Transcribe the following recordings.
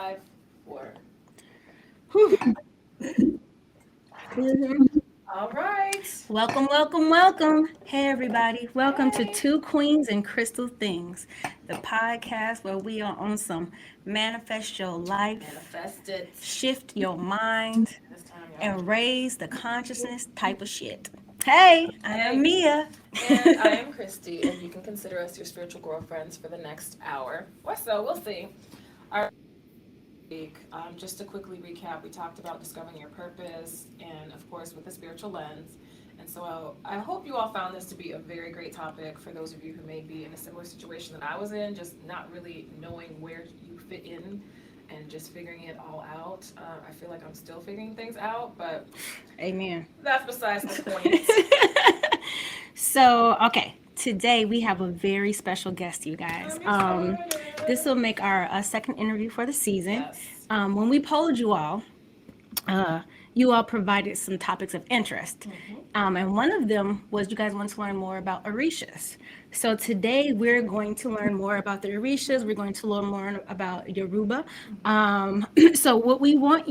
5, 4. All right. Welcome, welcome, welcome. Hey, everybody. Welcome to Two Queens and Crystal Things, the podcast where we are on some manifest your life, Manifest it shift your mind, this time, y'all. and raise the consciousness type of shit. Hey, I am Mia. And I am Christy, and you can consider us your spiritual girlfriends for the next hour or so. We'll see. Our week, just to quickly recap, we talked about discovering your purpose and, of course, with a spiritual lens. And so I hope you all found this to be a very great topic for those of you who may be in a similar situation that I was in, just not really knowing where you fit in and just figuring it all out. I feel like I'm still figuring things out, but Amen. that's besides the point. So, okay, today we have a very special guest, you guys. This will make our second interview for the season. Yes. When we polled you all provided some topics of interest. And one of them was you guys want to learn more about Orishas. So today we're going to learn more about the Orishas. We're going to learn more about Yoruba. So what we want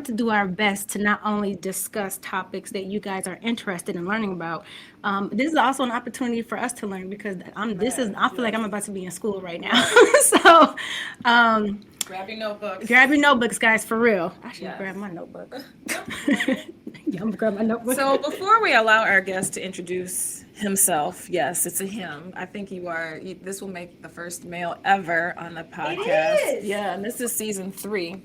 to do our best to not only discuss topics that you guys are interested in learning about. This is also an opportunity for us to learn because I feel like I'm about to be in school right now. So Grab your notebooks. grab your notebooks, guys, for real. I should Yes. grab my notebook. Yeah, I'm gonna grab my notebook. So before we allow our guest to introduce himself, yes, it's a him. I think this will make the first male ever on the podcast. It is. Yeah, and this is season 3.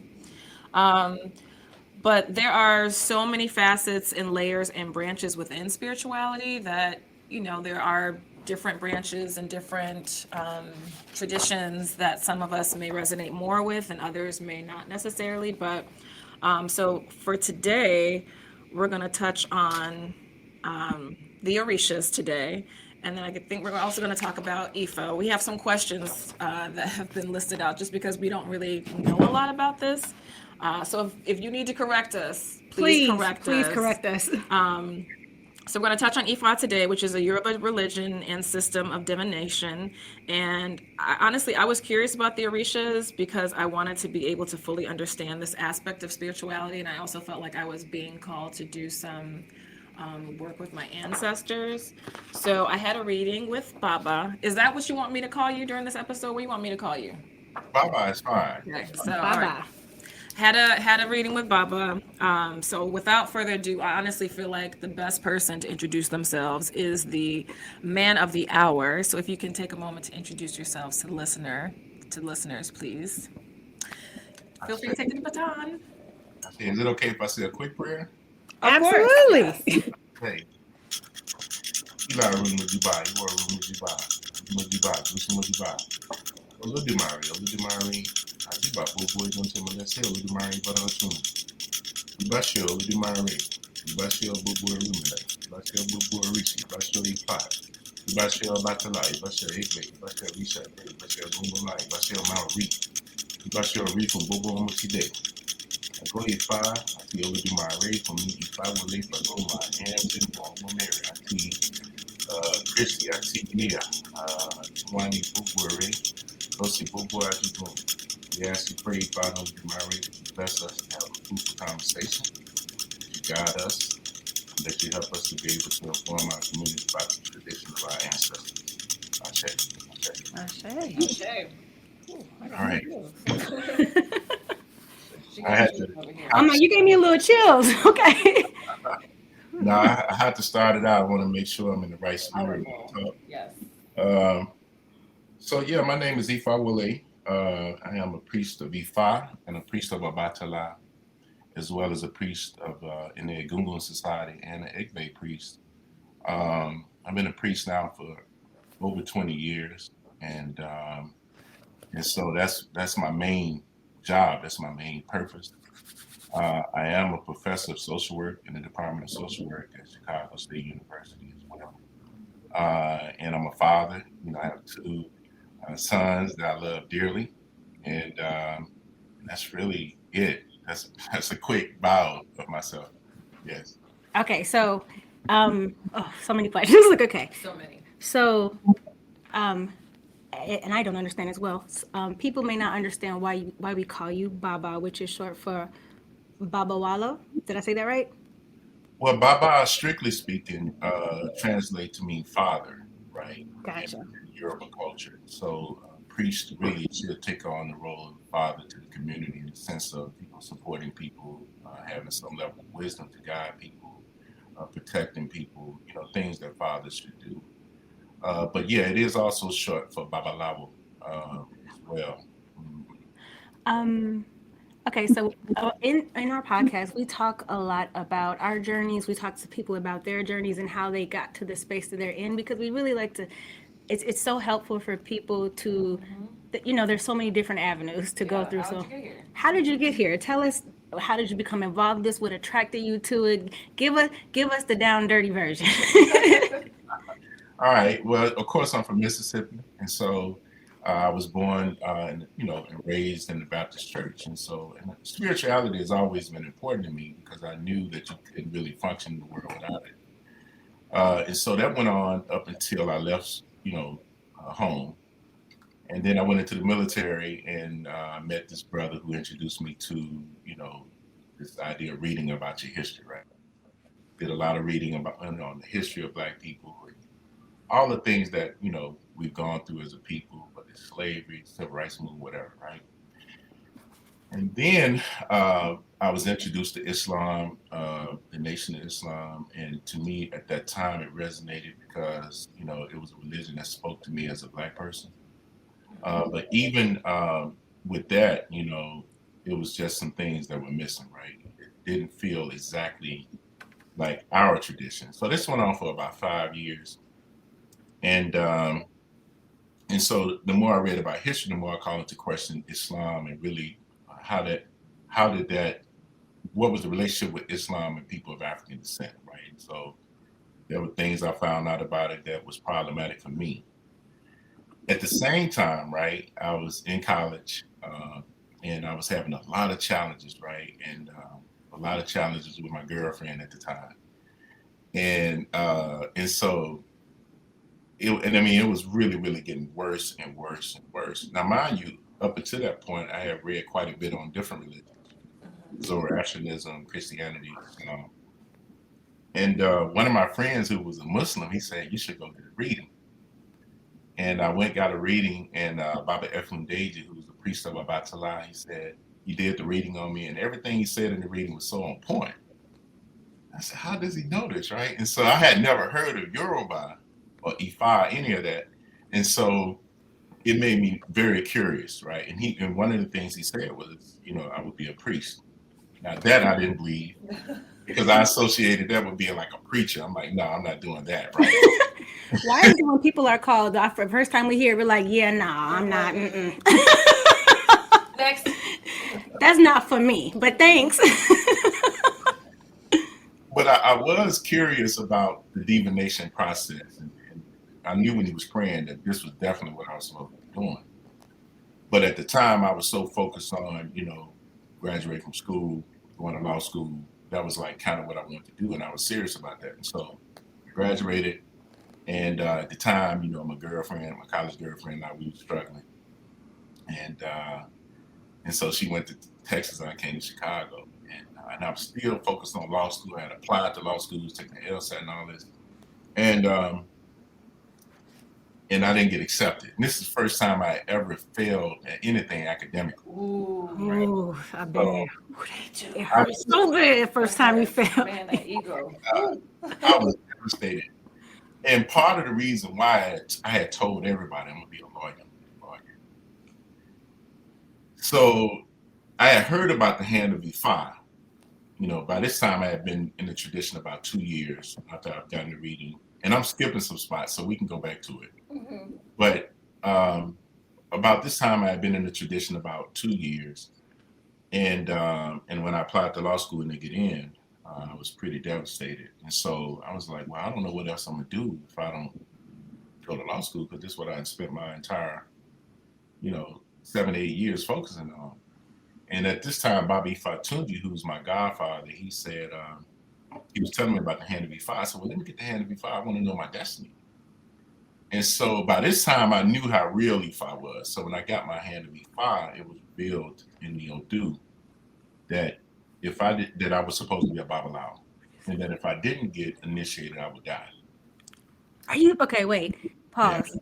But there are so many facets and layers and branches within spirituality that, there are different branches and different traditions that some of us may resonate more with and others may not necessarily. But so for today, we're going to touch on the Orishas today. And then I think we're also going to talk about Ifa. We have some questions that have been listed out just because we don't really know a lot about this. So if you need to correct us, please correct us. So we're going to touch on Ifa today, which is a Yoruba religion and system of divination. And honestly, I was curious about the Orishas because I wanted to be able to fully understand this aspect of spirituality. And I also felt like I was being called to do some work with my ancestors. So I had a reading with Baba. Is that what you want me to call you during this episode? What do you want me to call you? Baba is fine. Okay, so Baba. all right. Had a reading with Baba. So without further ado, I honestly feel like the best person to introduce themselves is the man of the hour. So if you can take a moment to introduce yourselves to listeners, please. Feel free to take the baton. Is it okay if I say a quick prayer? Of course, Absolutely. yes. Hey, you got a room with Dubai. You want a room with Dubai. Olódùmarè, àdìbà gbogbo igun tí mo lẹ́sẹ̀ Olódùmarè bọ́dọ̀ tún. Ìbáṣe Olódùmarè, ìbáṣe gbogbo Orúnmìlà, ìbáṣe gbogbo Orisa, ìbáṣe Ifá, ìbáṣe Ọbàtálá, ìbáṣe Ẹgbẹ́, ìbáṣe Orisa, ìbáṣe Ògúnmọ́lá, ìbáṣe Ọmọorí, ìbáṣe Orí fún gbogbo ọmọ sílẹ̀. Àgọ́ Ifá àti Olódùmarè fún mi Ifá wọlé pẹ̀lú my hands in ọmọ mẹ́rin àti Christy àti Mia. Wọ́n ní gbogbo rẹ̀. Lucy Bobo Ajugun. We ask you, pray, Father, Olódùmarè, to bless us to have a fruitful conversation. You guide us, and that you help us to be able to inform our community about the tradition of our ancestors. Ashe. Okay. All right. I had to. I'm like, you gave me a little chills. Okay. No, I had to start it out. I want to make sure I'm in the right spirit. Yes. So yeah, my name is Ifa Wole. I am a priest of Ifa and a priest of Obatala, as well as a priest of in the Egungun Society and an Egbe priest. I've been a priest now for over 20 years, and so that's my main job. That's my main purpose. I am a professor of social work in the Department of Social Work at Chicago State University as well. And I'm a father. I have 2 sons that I love dearly, and that's really it. That's a quick bio of myself. Yes. Okay, so so many questions. Like, okay. So many. So and I don't understand as well. People may not understand why we call you Baba, which is short for Baba Walo. Did I say that right? Well, Baba, strictly speaking, translate to mean father, right? Gotcha. In Yoruba culture. So, priest really should take on the role of father to the community in the sense of, supporting people, having some level of wisdom to guide people, protecting people, things that fathers should do. But yeah, it is also short for Babalawo as well. Mhm. Um, okay, so in our podcast, we talk a lot about our journeys. We talk to people about their journeys and how they got to the space that they're in because we really like to. It's so helpful for people to, there's so many different avenues to go through. How'd So, you get here? how did you get here? Tell us, how did you become involved in this? What attracted you to it? Give us the down dirty version. All right. Well, of course, I'm from Mississippi, and so I was born, and raised in the Baptist church, and spirituality has always been important to me because I knew that you couldn't really function in the world without it. And so that went on up until I left, home, and then I went into the military and met this brother who introduced me to, this idea of reading about your history. Right. Did a lot of reading about the history of Black people, all the things that we've gone through as a people, whether it's slavery, civil rights movement, whatever, right? And then I was introduced to Islam, the Nation of Islam, and to me at that time it resonated because it was a religion that spoke to me as a Black person. But even with that, it was just some things that were missing, right? It didn't feel exactly like our tradition. So this went on for about 5 years, and so the more I read about history, the more I called into question Islam and really how did that, what was the relationship with Islam and people of African descent, right? And so there were things I found out about it that was problematic for me. At the same time, right, I was in college and I was having a lot of challenges, right? And a lot of challenges with my girlfriend at the time. And so it was really, really getting worse and worse and worse. Now, mind you, up until that point, I had read quite a bit on different religions, Zoroastrianism, Christianity, Islam. And one of my friends who was a Muslim, he said, you should go get a reading. And I went, got a reading, and Baba Deji, who was the priest of Ifa, he said, he did the reading on me, and everything he said in the reading was so on point. I said, how does he know this, right? And so I had never heard of Yoruba or Ifa, any of that. And so it made me very curious, right? And one of the things he said was, I would be a priest. Now that I didn't believe because I associated that with being like a preacher. I'm like, no, I'm not doing that, right? Why is it when people are called, the first time we hear it, we're like, yeah, nah, I'm not. Next. That's not for me, but thanks. But I was curious about the divination process. And I knew when he was praying that this was definitely what I was supposed to be doing. But at the time, I was so focused on, graduating from school, going to law school. That was like kind of what I wanted to do. And I was serious about that. And so I graduated. And at the time, my girlfriend, my college girlfriend, we were struggling. And so she went to Texas and I came to Chicago. And I was still focused on law school. I had applied to law schools, taking the LSAT and all this. And I didn't get accepted. And this is the first time I ever failed at anything academically. Ooh, I've been So there. It hurt so bad the first time we failed. Man, that ego. I was devastated. And part of the reason why I had told everybody I'm gonna be a lawyer. So I had heard about the hand of Ifa. By this time I had been in the tradition about 2 years after I've gotten the reading. And I'm skipping some spots, so we can go back to it. Mm-hmm. But about this time I had been in the tradition about 2 years. And when I applied to law school and to get in, I was pretty devastated. And so I was like, well, I don't know what else I'm gonna do if I don't go to law school, because this is what I had spent my entire, 7, 8 years focusing on. And at this time, Baba Fagunwa, who's my godfather, he said, he was telling me about the hand of Ifa. I said, well, let me get the hand of Ifa. I want to know my destiny. And so by this time, I knew how real Ifa was. So when I got my hand of Ifa, it was revealed in the Odu that that I was supposed to be a Babalawo, and that if I didn't get initiated, I would die. Are you okay? Wait, pause. Yeah.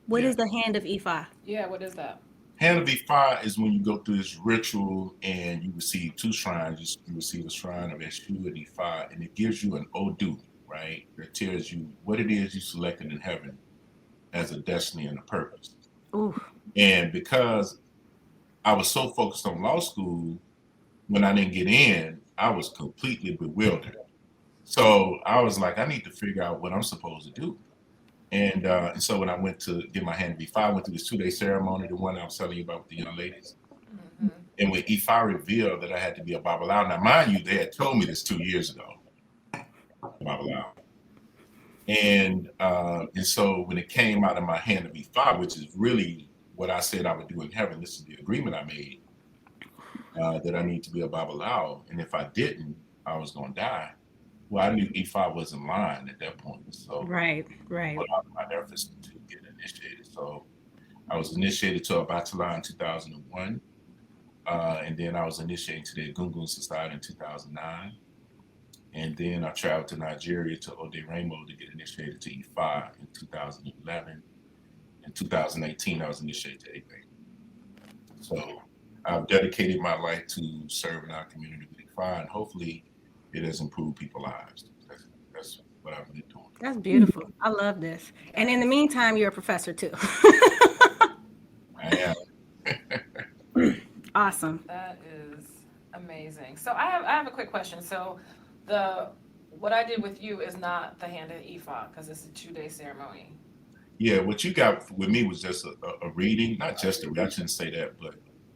What Yeah. is the hand of Ifa? Yeah, what is that? Hand of Ifa is when you go through this ritual and you receive 2 shrines. You receive a shrine of Eshu and Ifa, and it gives you an Odu, right? That tells you what it is you selected in heaven as a destiny and a purpose. Ooh. And because I was so focused on law school, when I didn't get in, I was completely bewildered. So I was like, I need to figure out what I'm supposed to do. And so when I went to get my hand of Ifa, I went through this 2-day ceremony, the one I was telling you about with the young ladies. Mm-hmm. And when Ifa revealed that I had to be a Babalawo, now mind you, they had told me this 2 years ago, Babalawo. And so when it came out of my hand of Ifa, which is really what I said I would do in heaven, this is the agreement I made, that I need to be a Babalawo. And if I didn't, I was going to die. Well, I knew Ifa was in line at that point. So Right. put out my efforts to get initiated. So I was initiated to a Batala in 2001. And then I was initiated to the Gungun Society in 2009. And then I traveled to Nigeria to Ode Rainbow to get initiated to Ifa in 2011. In 2018, I was initiated to Ife. So I've dedicated my life to serving our community with Ifa, and hopefully it has improved people's lives. That's what I've been doing. That's beautiful. I love this. And in the meantime, you're a professor too. I am. Awesome. That is amazing. So I have a quick question. So what I did with you is not the hand of Ifa because it's a 2-day ceremony. Yeah, what you got with me was just a reading, not just a reading. I shouldn't say that,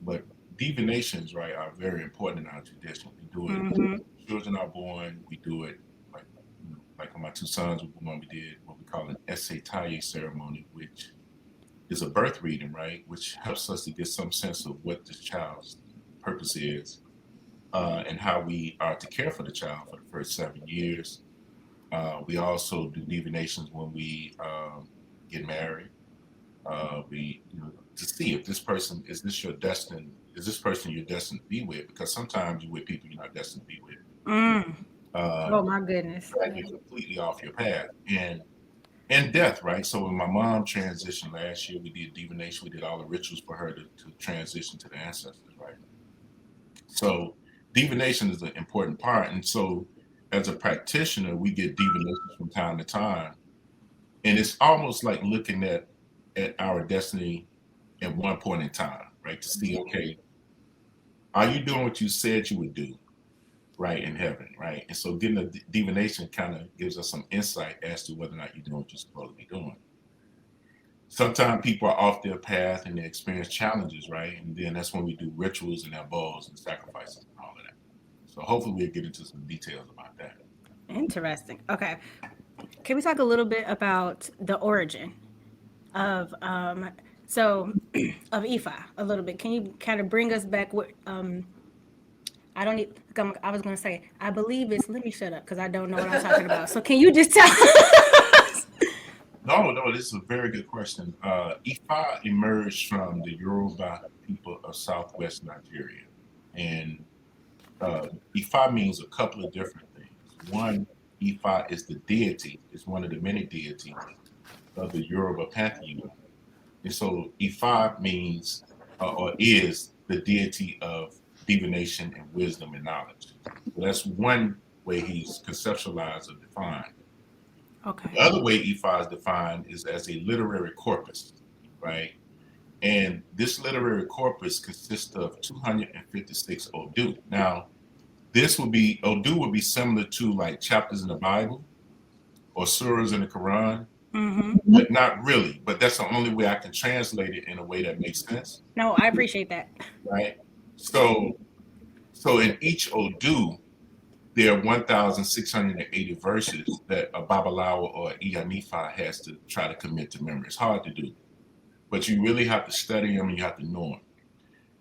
but divinations, right, are very important in our tradition. We do it. Mm-hmm. Children are born. We do it like when my 2 sons were born. We did what we call an Esetaye ceremony, which is a birth reading, right, which helps us to get some sense of what this child's purpose is, and how we are to care for the child for the first 7 years. We also do divinations when we get married. We, to see if this person is this person you're destined to be with, because sometimes you're with people you're not destined to be with. Oh my goodness. You're completely off your path. And death, right? So when my mom transitioned last year, we did divination. We did all the rituals for her to transition to the ancestors, right? So divination is an important part. And so as a practitioner, we get divinations from time to time. And it's almost like looking at our destiny at one point in time, right? To see, okay, are you doing what you said you would do, right, in heaven, right? And so getting a divination kind of gives us some insight as to whether or not you're doing what you're supposed to be doing. Sometimes people are off their path and they experience challenges, right? And then that's when we do rituals and our bowls and sacrifices and all of that. So hopefully we'll get into some details about that. Interesting. Okay. Can we talk a little bit about the origin of of Ifa a little bit? Can you kind of bring us back what I don't need I was gonna say I believe it's let me shut up because I don't know what I'm talking about. So can you just tell us? No, this is a very good question. Ifa emerged from the Yoruba people of Southwest Nigeria. And Ifa means a couple of different things. One, Ifa is the deity, it's one of the many deities of the Yoruba pantheon. And so Ifa means, or is, the deity of divination and wisdom and knowledge. So that's one way he's conceptualized or defined. Okay. The other way Ifa is defined is as a literary corpus, right? And this literary corpus consists of 256 Odu. Now, Odu would be similar to like chapters in the Bible or surahs in the Quran, but not really. But that's the only way I can translate it in a way that makes sense. No, I appreciate that. Right? So in each Odu, there are 1,680 verses that a Babalawo or Iyanifa has to try to commit to memory. It's hard to do, but you really have to study them and you have to know them.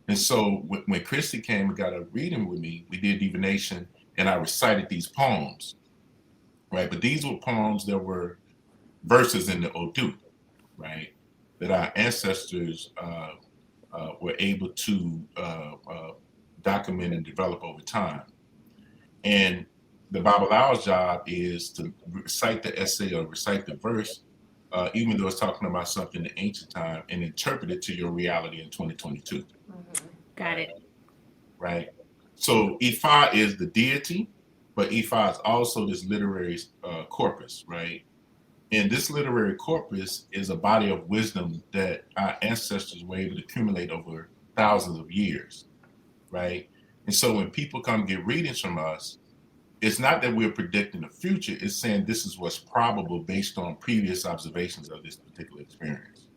And so when Christy came and got a reading with me, we did divination and I recited these poems, right? But these were poems that were verses in the Odu. right? That our ancestors were able to document and develop over time. And the Babalao's job is to recite the essay or recite the verse, even though it's talking about something in ancient time, and interpret it to your reality in 2022. Got it. Right? So Ifa is the deity, but Ifa is also this literary corpus, right? And this literary corpus is a body of wisdom that our ancestors were able to accumulate over thousands of years, right? And so when people come get readings from us, it's not that we're predicting the future, it's saying this is what's probable based on previous observations of this particular experience.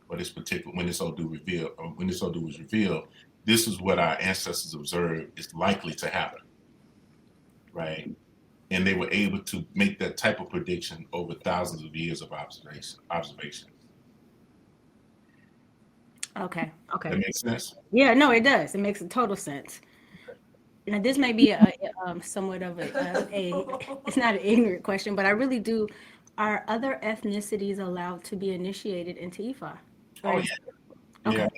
Or this particular, when this Odu was revealed, this is what our ancestors observed is likely to happen, right? And they were able to make that type of prediction over thousands of years of observation. Okay. That makes sense? Yeah, no, it does. It makes a total sense. Now, this may be a somewhat of a it's not an ignorant question, but I really do. Are other ethnicities allowed to be initiated into Ifa? Oh, yeah. Okay.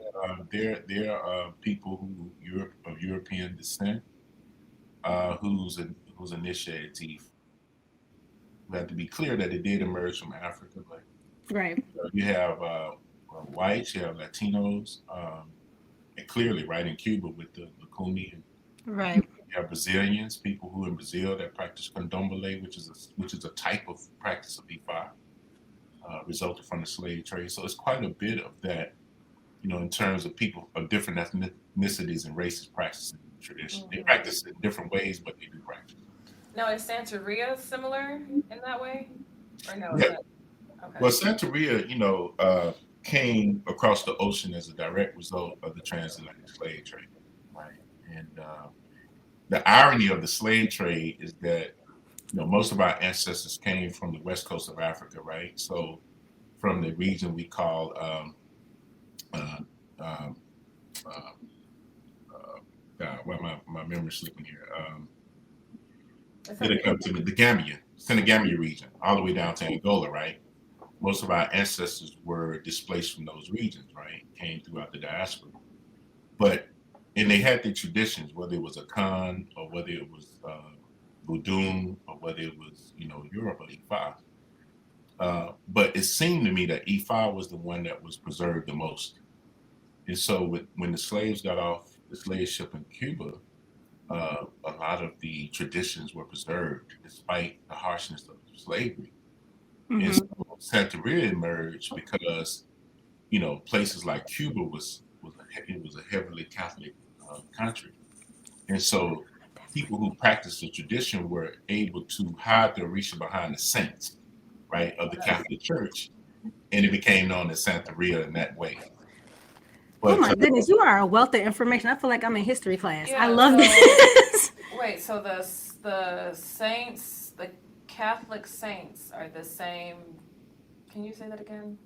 Yeah, there are people of European descent who's initiated to Ifa. We have to be clear that it did emerge from Africa, but Right. you have whites, you have Latinos, and clearly, right, in Cuba with the Lakumi, and Right. you have Brazilians, people who in Brazil that practice candomblé, which is a type of practice of Ifa, resulted from the slave trade. So it's quite a bit of that, in terms of people of different ethnicities and races practicing the tradition. They practice it in different ways, but they do practice. Now, is Santeria similar in that way? Or no? Yeah. Okay. Well, Santeria, came across the ocean as a direct result of the transatlantic slave trade, right? And the irony of the slave trade is that, most of our ancestors came from the west coast of Africa, right? So from the region we call, why my memory slipping here? It'll come to me, the Gambia, Senegambia region, all the way down to Angola, right? Most of our ancestors were displaced from those regions, right? Came throughout the diaspora. And they had their traditions, whether it was a Khan or whether it was Budun or whether it was, Europe or Ifa. But it seemed to me that Ifa was the one that was preserved the most. And so when the slaves got off the slave ship in Cuba, a lot of the traditions were preserved despite the harshness of slavery. And so Santeria emerged because, places like Cuba was a heavily Catholic country. And so people who practiced the tradition were able to hide their Orisha behind the saints, right, of the Catholic Church. And it became known as Santeria in that way. But, oh my goodness, you are a wealth of information. I feel like I'm in history class. Yeah, I love so- this. Wait, so the saints, the Catholic saints are the same. Can you say that again?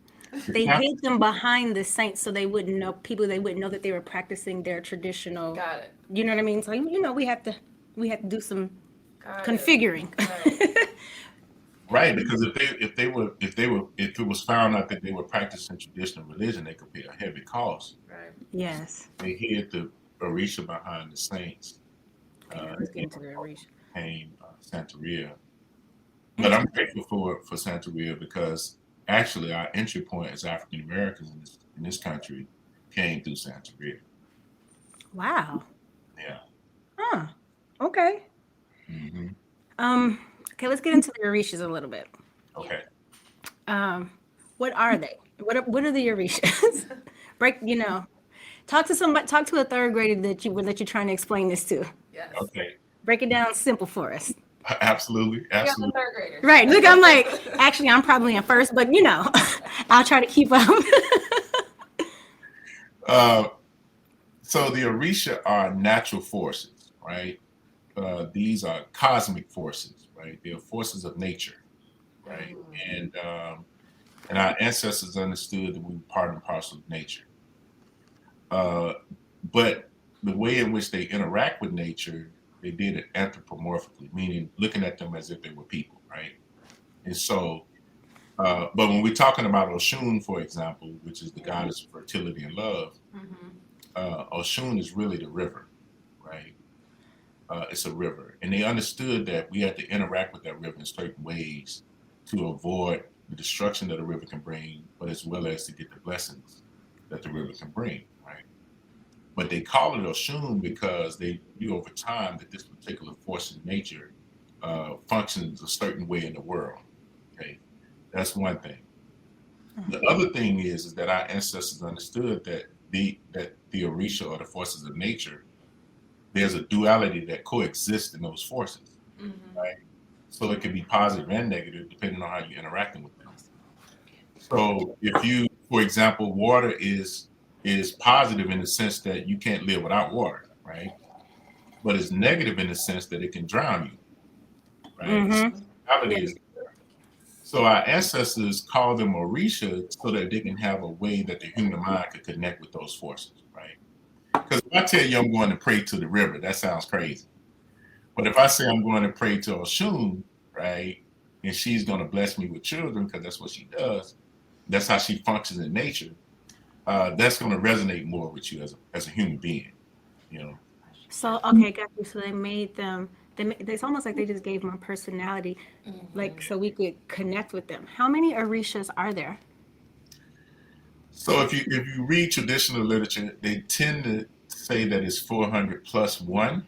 They hid them behind the saints so they wouldn't know that they were practicing their traditional. Got it. You know what I mean? So we have to do some Got configuring. Right. right, because if it was found out that they were practicing traditional religion, they could pay a heavy cost. Right. Yes. They hid the Orisha behind the saints. Okay, let's get into the Orisha. Came Santeria. But I'm grateful for Santeria because actually our entry point as African Americans in this country came through Santeria. Wow. Yeah. Huh. Okay. Mm-hmm. Okay, let's get into the Orishas a little bit. Okay. What are they? What are the Orishas? Talk to a third grader that you're trying to explain this to. Yes. Okay. Break it down simple for us. Absolutely. We got the Absolutely. third graders. Right. Look, I'm like, actually, I'm probably in first, but I'll try to keep up. So the Orisha are natural forces, right? These are cosmic forces, right? They are forces of nature, right? And our ancestors understood that we were part and parcel of nature. But the way in which they interact with nature, they did it anthropomorphically, meaning looking at them as if they were people, right? And so But when we're talking about Oshun, for example, which is the goddess of fertility and love, Oshun is really the river, right? It's a river. And they understood that we had to interact with that river in certain ways to avoid the destruction that a river can bring, but as well as to get the blessings that the river can bring, right? But they call it Oshun because they knew over time that this particular force in nature functions a certain way in the world, okay? That's one thing. The other thing is that our ancestors understood that the Orisha, or the forces of nature, there's a duality that coexists in those forces, right? So it can be positive and negative depending on how you're interacting with them. So if you, for example, water is positive in the sense that you can't live without water, right? But it's negative in the sense that it can drown you, right? So duality is there. So our ancestors called them Orisha so that they can have a way that the human mind could connect with those forces, right? Because if I tell you I'm going to pray to the river, that sounds crazy. But if I say I'm going to pray to Oshun, right, and she's going to bless me with children because that's what she does, that's how she functions in nature, that's going to resonate more with you as a human being, you know. So, okay, got you. So they made them, it's almost like they just gave them a personality, like so we could connect with them. How many Orishas are there? So if you read traditional literature, they tend to say that it's 400 plus one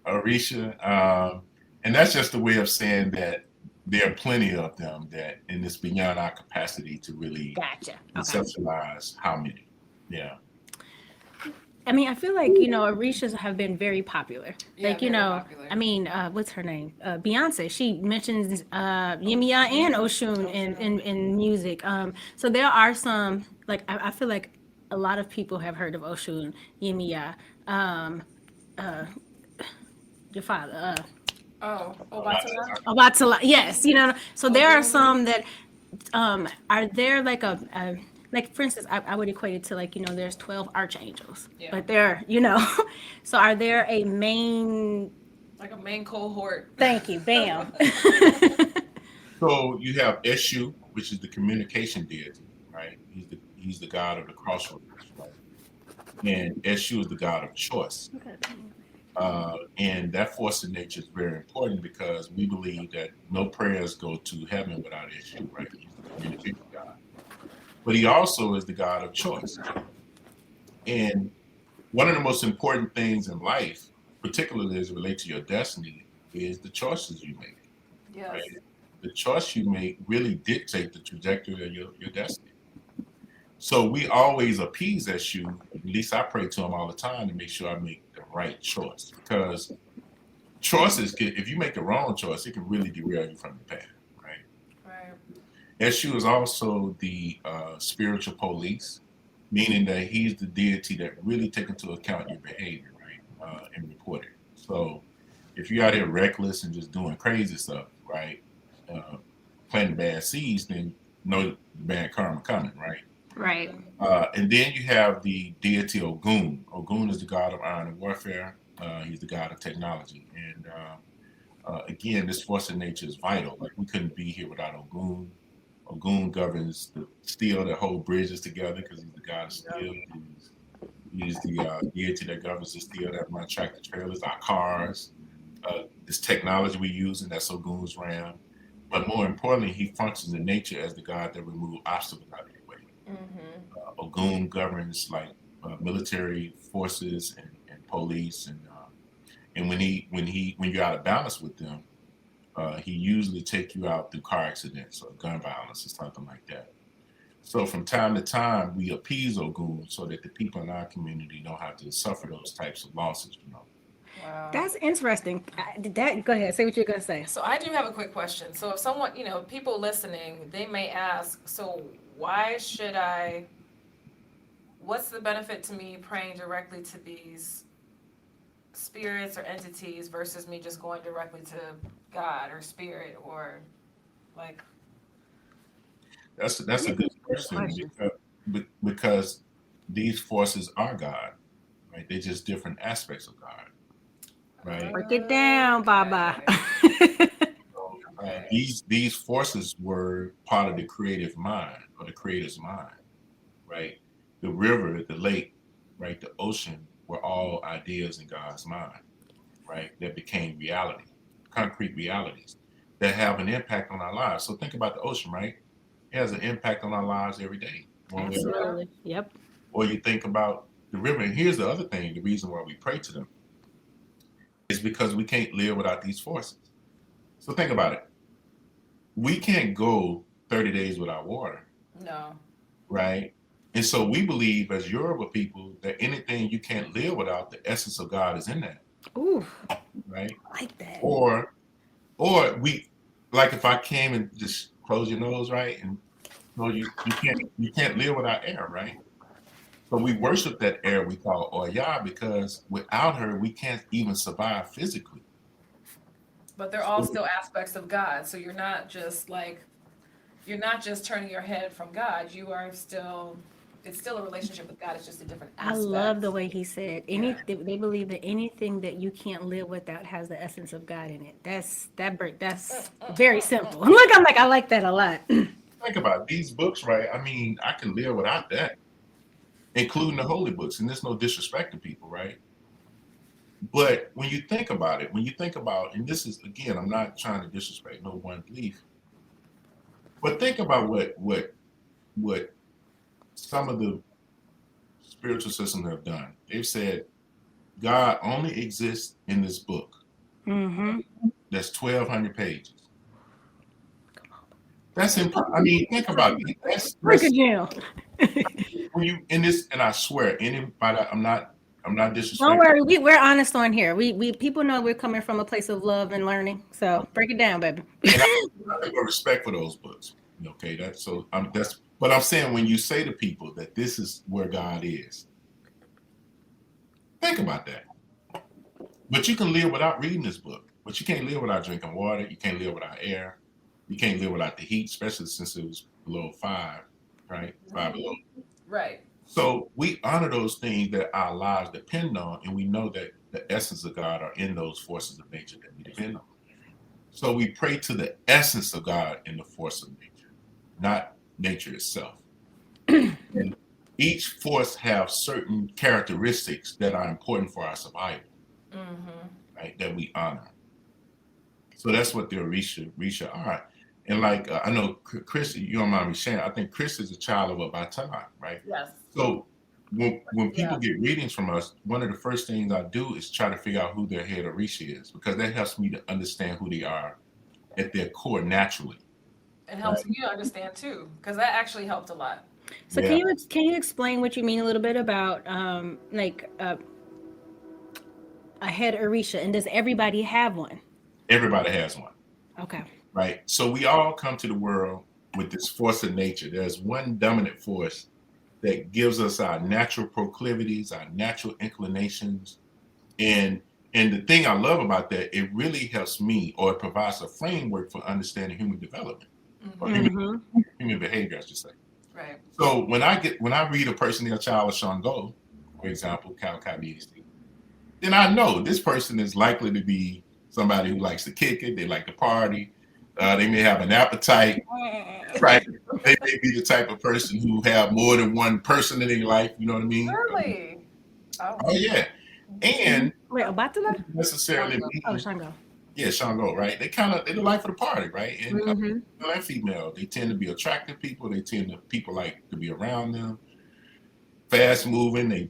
Orisha, and that's just a way of saying that there are plenty of them that, and it's beyond our capacity to really Gotcha. Okay. conceptualize how many. Yeah. I mean, I feel like, Orishas have been very popular. Yeah, Like, very popular. I mean, what's her name? Beyonce. She mentions Yemiya and Oshun in music. So there are some, like, I feel like a lot of people have heard of Oshun, Yemiya, your father, Obatala. Yes, so there are some that are there like like for instance, I would equate it to like, there's 12 archangels, but they're, so are there a main, Like a main cohort. thank you, bam. So you have Eshu, which is the communication deity, right? He's the god of the crossroads, right? And Eshu is the god of choice. And that force of nature is very important because we believe that no prayers go to heaven without Eshu, right? He's the communication god. But he also is the god of choice. And one of the most important things in life, particularly as it relates to your destiny, is the choices you make. Yes. Right? The choice you make really dictate the trajectory of your destiny. So we always appease Eshu. At least I pray to him all the time to make sure I make the right choice. Because choices, if you make the wrong choice, it can really derail you from the path, right? Right. Eshu is also the spiritual police, meaning that he's the deity that really takes into account your behavior, right, and report it. So if you're out here reckless and just doing crazy stuff, right, planting bad seeds, then know bad karma coming, right? Right. And then you have the deity Ogun. Ogun is the god of iron and warfare. He's the god of technology. And again, this force of nature is vital. Like we couldn't be here without Ogun. Ogun governs the steel that hold bridges together because he's the god of steel. He's the deity that governs the steel that run tractor trailers, our cars, this technology we use, and that's Ogun's realm. But more importantly, he functions in nature as the god that removes obstacles out of your way. Ogun governs like military forces and police, and when you're out of balance with them, he usually take you out through car accidents or gun violence or something like that. So from time to time, we appease Ogun so that the people in our community know how to suffer those types of losses. Wow. That's interesting. Go ahead, say what you're gonna say. So I do have a quick question. So if someone, people listening, they may ask, so what's the benefit to me praying directly to these spirits or entities versus me just going directly to God or spirit or like? That's a good question because these forces are God, right? They're just different aspects of God, right? Break it down, Baba. These forces were part of the creative mind or the creator's mind, right? The river, the lake, right, the ocean were all ideas in God's mind, right? That became reality, concrete realities that have an impact on our lives. So think about the ocean, right? It has an impact on our lives every day. One way or another. Absolutely. Yep. Or you think about the river, and here's the other thing: the reason why we pray to them is because we can't live without these forces. So think about it. We can't go 30 days without water, No. right? And so we believe as Yoruba people that anything you can't live without, the essence of God is in that, Ooh, right? I like that. Or we, like if I came and just close your nose, right? And no, you can't live without air, right? So we worship that air we call Oya because without her we can't even survive physically. But they're all still aspects of God. So you're not just turning your head from God. It's still a relationship with God. It's just a different I aspect. love the way he said they believe that anything that you can't live without has the essence of God in it. That's very simple. Look, I like that a lot. Think about it. These books, right? I mean, I can live without that, including the holy books. And there's no disrespect to people, right? But when you think about it, and this is again, I'm not trying to disrespect no one belief, but think about what some of the spiritual systems have done. They've said God only exists in this book. Mm-hmm. That's 1,200 pages. That's impossible. I mean, think about it. That's when you in this, and I swear, anybody, I'm not disrespecting. Don't worry, we're honest on here. We people know we're coming from a place of love and learning. So break it down, baby. And I have respect for those books. Okay, but I'm saying when you say to people that this is where God is, think about that. But you can live without reading this book. But you can't live without drinking water. You can't live without air. You can't live without the heat, especially since it was below 5, right? 5 below. Right. So we honor those things that our lives depend on, and we know that the essence of God are in those forces of nature that we depend on. So we pray to the essence of God in the force of nature, not nature itself. And each force have certain characteristics that are important for our survival, right? That we honor. So that's what the Orisha are. And like I know Chris, you don't mind me sharing. I think Chris is a child of a Batala, right? Yes. So when people get readings from us, one of the first things I do is try to figure out who their head Orisha is, because that helps me to understand who they are at their core naturally. It helps me to understand too, because that actually helped a lot. So can you explain what you mean a little bit about a head Orisha, and does everybody have one? Everybody has one. Okay. Right. So we all come to the world with this force of nature. There's one dominant force that gives us our natural proclivities, our natural inclinations. And the thing I love about that, it really helps me, or it provides a framework for understanding human development or human behavior, I should say. Right. So when I read a person, their child of Shango, for example, then I know this person is likely to be somebody who likes to kick it. They like to party. They may have an appetite, right? They may be the type of person who have more than one person in their life. You know what I mean? Really? Oh yeah. And wait, Obatala? Necessarily. Shango. Yeah, Shango, right? They like for the party, right? And male and female, they tend to be attractive people. People like to be around them. Fast moving, they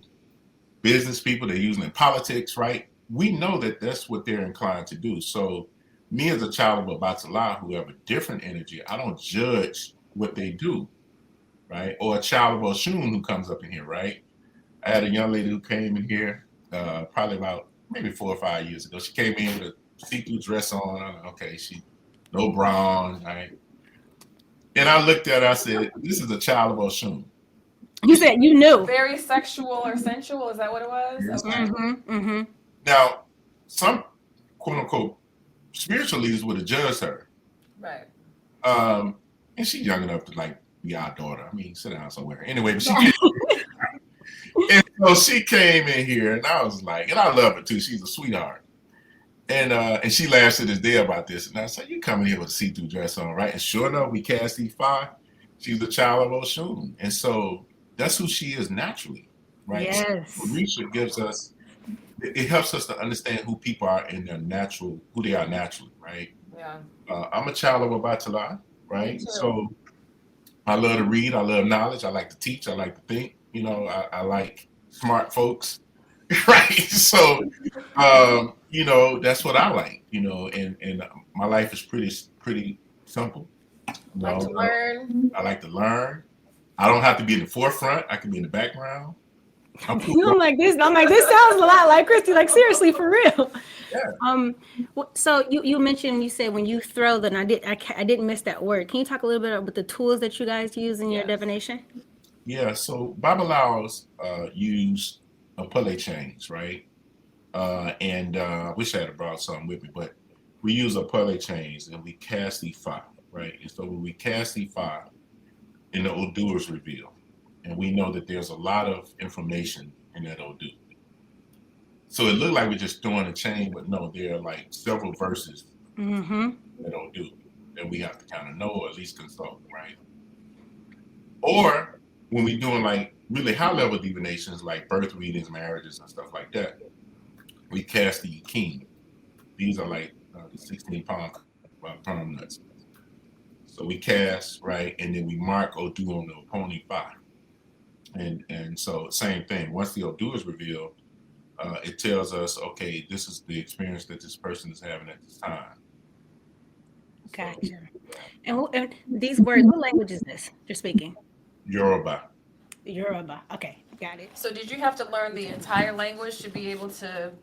business people. They're using in politics, right? We know that that's what they're inclined to do. So me as a child of Obatala who have a different energy, I don't judge what they do, right? Or a child of Oshun who comes up in here, right? I had a young lady who came in here probably about maybe 4 or 5 years ago. She came in with a see-through dress on. I'm like, okay, no brown, right? And I looked at her, I said, this is a child of Oshun. You said you knew. Very sexual or sensual, is that what it was? Yes. Okay. Now, some quote-unquote spiritual leaders would have judged her. Right. And she's young enough to like be our daughter. I mean, sit down somewhere. Anyway, but she came and so she came in here and I was like, and I love her too. She's a sweetheart. And she laughs to this day about this. And I said, "You coming here with a see-through dress on, right?" And sure enough, we cast Ifa. She's a child of Oshun, and so that's who she is naturally, right? So Yes. Orisha gives us. It helps us to understand who people are in their natural, who they are naturally, right? Yeah. I'm a child of Obatala, right? Me too. So I love to read. I love knowledge. I like to teach. I like to think. I like smart folks, right? So, that's what I like. And my life is pretty simple. You Like to know, learn. I like to learn. I don't have to be in the forefront. I can be in the background. I'm cool. I'm like this sounds a lot like Christy. Like seriously, for real. Yeah. So you mentioned, you said when you throw the, and I didn't miss that word. Can you talk a little bit about the tools that you guys use in your Yes. divination? Yeah. So Babalaos use a pulley chains, right? And I wish I had brought something with me, but we use a pulley chains and we cast Ifa, right? And so when we cast Ifa, and the Odu is revealed, and we know that there's a lot of information in that Odu. So it looked like we're just throwing a chain, but no, there are like several verses that Odu that we have to kind of know or at least consult, right? Or when we're doing like really high level divinations like birth readings, marriages, and stuff like that, we cast the king. These are like the 16 palm nuts. So we cast, right, and then we mark Odu on the opponent 5. And so same thing. Once the Odu is revealed, it tells us, okay, this is the experience that this person is having at this time. Gotcha. And these words, what language is this you're speaking? Yoruba. Yoruba. Okay, got it. So did you have to learn the entire language to be able to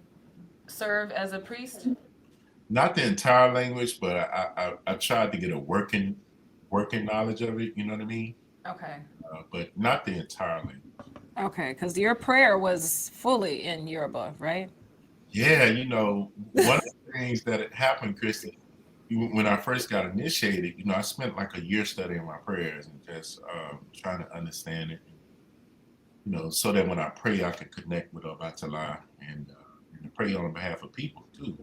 serve as a priest? Not the entire language, but I tried to get a working knowledge of it. You know what I mean? Okay. But not the entire language. Okay, because your prayer was fully in Yoruba, right? Yeah, one of the things that had happened, Christy, when I first got initiated, I spent like a year studying my prayers and just trying to understand it, so that when I pray, I can connect with Obatala and pray on behalf of people too,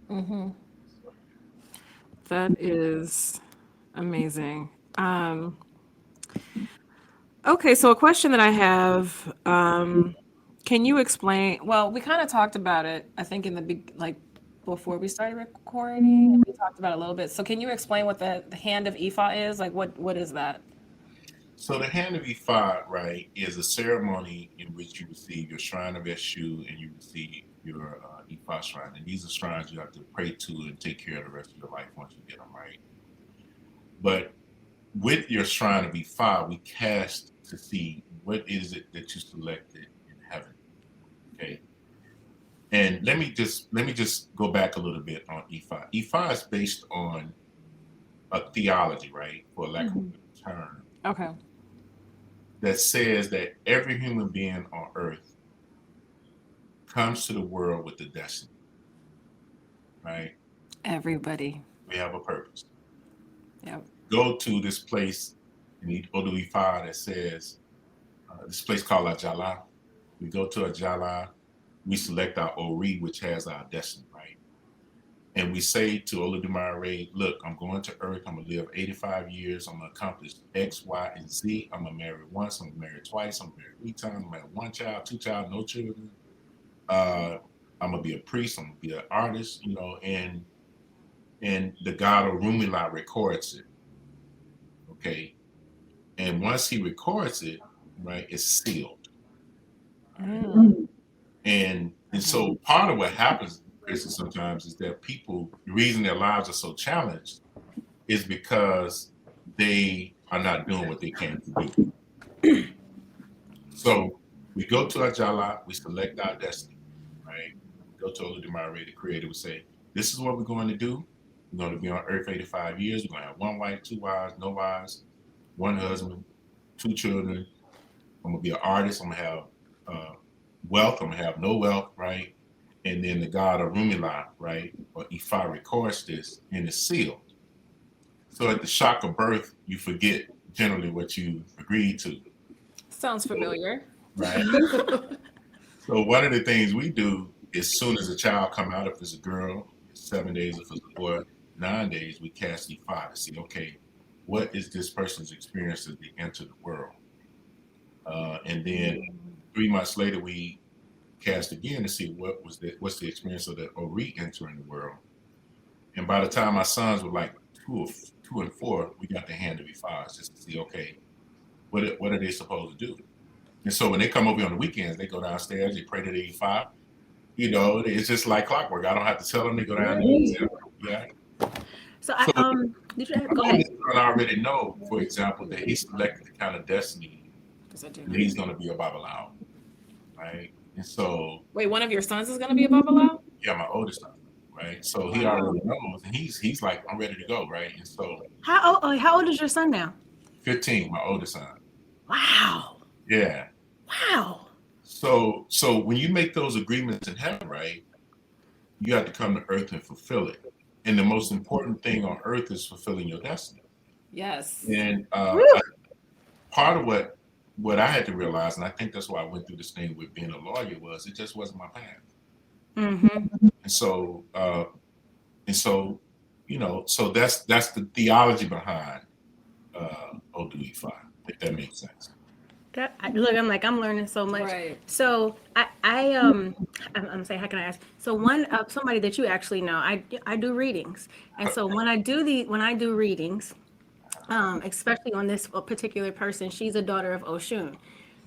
Mm-hmm. That is amazing. Okay, so a question that I have, can you explain? Well, we kind of talked about it, I think, in before we started recording. We talked about it a little bit. So can you explain what the hand of Ifa is? Like, what is that? So the Hand of Ifa, right, is a ceremony in which you receive your shrine of Eshu and you receive your Ifa shrine. And these are shrines you have to pray to and take care of the rest of your life once you get them, right? But with your shrine of Ifa, we cast to see what is it that you selected in heaven, okay? And let me just go back a little bit on Ifa. Ifa is based on a theology, right, for lack of a better term, Okay. that says that every human being on earth comes to the world with a destiny, right? Everybody. We have a purpose. Yep. Go to this place in Odu Ifa that says, this place called Ajala. We go to Ajala, we select our Ori, which has our destiny, right? And we say to Olodumare, look, I'm going to earth, I'm gonna live 85 years, I'm gonna accomplish X, Y, and Z. I'm gonna marry once, I'm gonna marry twice, I'm gonna marry 3 times, I'm gonna have 1 child, 2 child, no children. I'm gonna be a priest, I'm gonna be an artist, and the god Orumila records it. Okay. And once he records it, right, it's sealed. And so part of what happens, Chris, sometimes is that people, the reason their lives are so challenged is because they are not doing what they came to do. So we go to Ajala, we select our destiny, right? We go to Olodumare, the creator, we say, this is what we're going to do. We're going to be on earth 85 years. We're going to have 1 wife, 2 wives, no wives, 1 husband, 2 children. I'm going to be an artist. I'm going to have wealth. I'm going to have no wealth, right? And then the god Orumila, right, or Ifa records this and it's sealed. So at the shock of birth, you forget generally what you agreed to. Sounds familiar. Right. So one of the things we do as soon as a child come out, if it's a girl, 7 days, or 9 days, we cast Ifa to see, okay, what is this person's experience as they enter the world? And then 3 months later, we cast again to see what's the experience of the Ori entering the world. And by the time my sons were like 2 and 4, we got the hand of Ifas just to see, okay, what are they supposed to do? And so when they come over here on the weekends, they go downstairs, they pray to the Ifa. You know, it's just like clockwork. I don't have to tell them. They go down there. Yeah. So did you My go ahead? son already know, for example, that he selected the kind of destiny that he's going to be a Babalao, right? And so, Wait, one of your sons is going to be a Babalao? yeah, my oldest son, right? So he already knows, and he's like, I'm ready to go, right? And so, How old is your son now? 15, my oldest son. Wow. Yeah. Wow. So when you make those agreements in heaven, right, you have to come to earth and fulfill it. And the most important thing on earth is fulfilling your destiny. Yes. And part of what I had to realize, and I think that's why I went through this thing with being a lawyer, was it just wasn't my path. Mm-hmm. And so, you know, so that's the theology behind Odu Ifa, if that makes sense. Look, I'm learning so much. Right. So I'm saying, how can I ask? So somebody that you actually know, I do readings, and so when I do readings, especially on this particular person, she's a daughter of Oshun.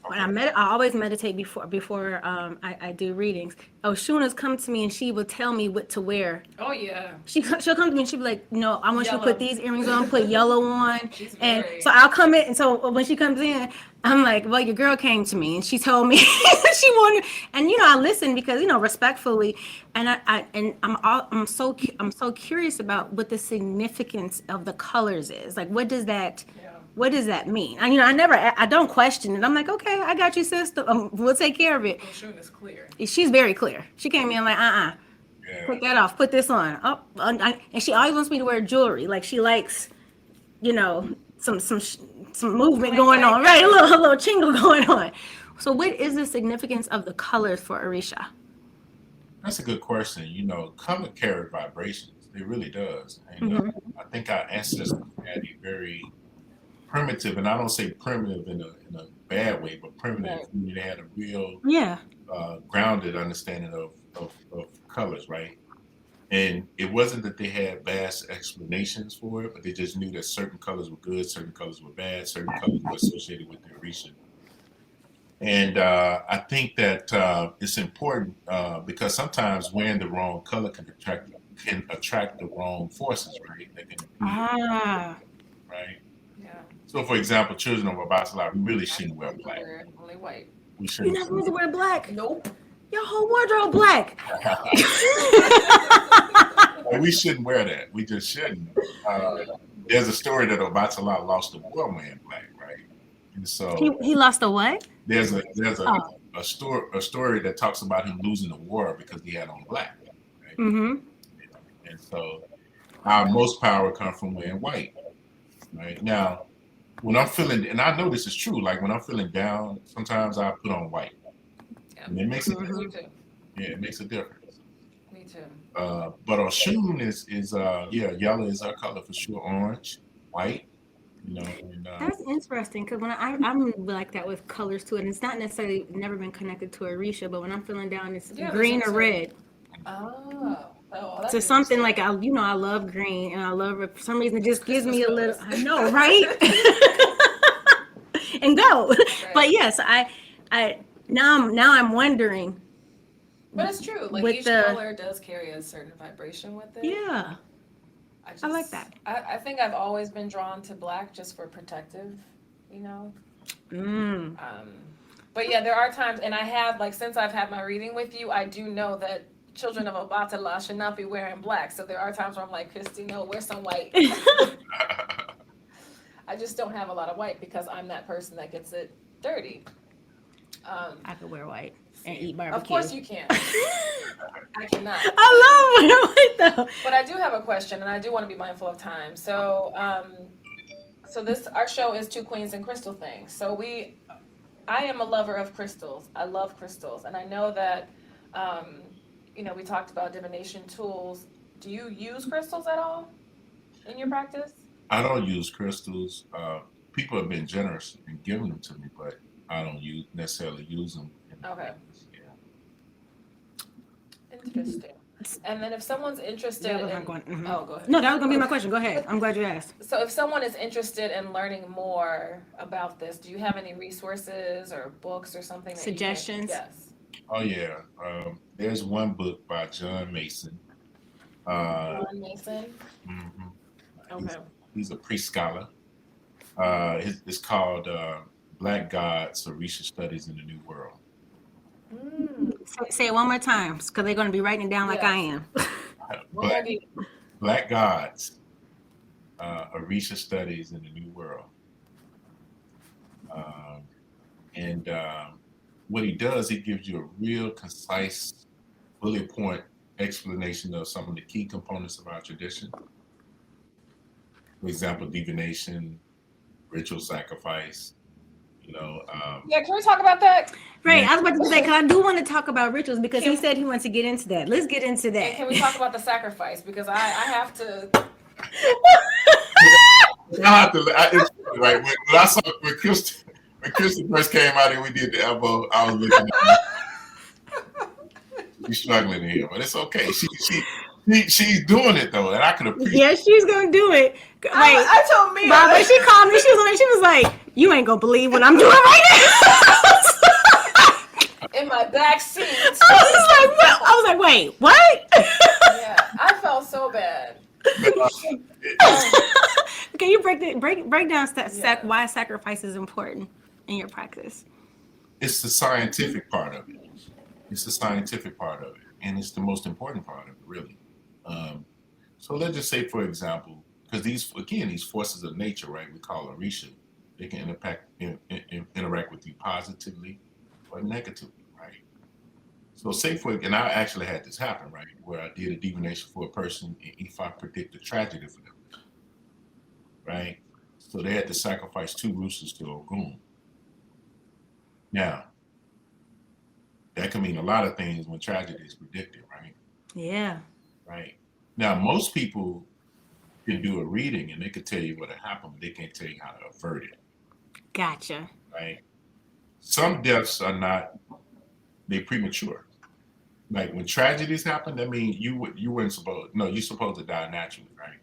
When I always meditate before I do readings. Oshun has come to me and she will tell me what to wear. Oh, yeah. She'll come to me and she'll be like, no, I want you to Yellow. put these earrings on, put yellow on. She's And very- so I'll come in. And so when she comes in, I'm like, well, your girl came to me and she told me she wanted, and I listen because, respectfully. And I'm so curious about what the significance of the colors is. Like, what does that mean? I don't question it. I'm like, okay, I got you, sister. We'll take care of it. Oshun is clear. She's very clear. She came in like, Yeah. put that off, put this on. Oh, and she always wants me to wear jewelry. Like she likes, some movement going on, right? A little chingle going on. So what is the significance of the colors for Orisha? That's a good question. Color carry vibrations. It really does. And I think our ancestors had a very primitive, and I don't say primitive in a bad way, but primitive. They had a real grounded understanding of colors, right? And it wasn't that they had vast explanations for it, but they just knew that certain colors were good, certain colors were bad, certain colors were associated with the Orisha. And I think that it's important because sometimes wearing the wrong color can attract the wrong forces, right? Right? Yeah. So, for example, children of Abatala, we really shouldn't wear black. Only white. We You're shouldn't. not supposed to wear black. Nope. Your whole wardrobe black. We shouldn't wear that. We just shouldn't. There's a story that Obatala lost a war wearing black, right? And so he lost a what? there's a story that talks about him losing the war because he had on black. Right? Mm-hmm. And so our most power comes from wearing white. Right now, when I'm feeling, and I know this is true, like when I'm feeling down, sometimes I put on white. Yeah. And it makes a difference. Me too. Yeah, it makes a difference. Me too. But Oshun is yellow is our color for sure, orange, white, And, That's interesting because when I'm like that with colors too, and it's not necessarily never been connected to Orisha, but when I'm feeling down, it's green or red. Oh. So something like I love green and I love it. For some reason it just gives me a little. I know, right? And go, right. But yes, I now I'm wondering. But it's true. Like each color does carry a certain vibration with it. Yeah. I like that. I think I've always been drawn to black just for protective, But yeah, there are times, and I have, since I've had my reading with you, I do know that children of Obatala should not be wearing black. So there are times where I'm like, Christy, no, wear some white. I just don't have a lot of white because I'm that person that gets it dirty. I could wear white and eat barbecue. Of course you can. I cannot. I love wearing white though. But I do have a question, and I do want to be mindful of time. So, our show is Two Queens and Crystal Things. So I am a lover of crystals. I love crystals, and I know that, we talked about divination tools. Do you use crystals at all in your practice? I don't use crystals. People have been generous in giving them to me, but I don't necessarily use them. Okay. Yeah. Interesting. And then if someone's interested That was in, not going. oh, go ahead. No, that was gonna be my question. Go ahead. I'm glad you asked. So if someone is interested in learning more about this, do you have any resources or books or something? Suggestions? Yes. Oh yeah. There's one book by John Mason. John Mason. Mhm. Okay. He's a priest scholar. It's called Black Gods, Orisha Studies in the New World. Say it one more time, because they're gonna be writing it down like I am. Black Gods, Orisha Studies in the New World. And what he does, he gives you a real concise, bullet point explanation of some of the key components of our tradition. For example, divination, ritual sacrifice, Yeah, can we talk about that? Right, I was about to say, because I do want to talk about rituals because he said he wants to get into that. Let's get into And that. can we talk about the sacrifice? Because I have to. It's funny, right? When I saw when Kristen first came out and we did the elbow, I was looking at her. She's struggling here, but it's okay. She's doing it though, and I can appreciate. Yeah, she's gonna do it. Wait, I told Mia. Bob, when she called me, she was like, "You ain't gonna believe what I'm doing right now." In my back seat. I was like, wait, what? Yeah, I felt so bad. Can you break down why sacrifice is important in your practice? It's the scientific part of it. It's the scientific part of it, and it's the most important part of it, really. So let's just say, for example, because these forces of nature, right? We call Orisha. They can interact with you positively or negatively, right? So and I actually had this happen, right? Where I did a divination for a person, and Ifa predicted tragedy for them, right? So they had to sacrifice 2 roosters to Ogun. Now, that can mean a lot of things when tragedy is predicted, right? Yeah. Right. Now, most people can do a reading and they can tell you what happened, but they can't tell you how to avert it. Gotcha. Right. Some deaths are not, they're premature. Like when tragedies happen, that means you're supposed to die naturally, right?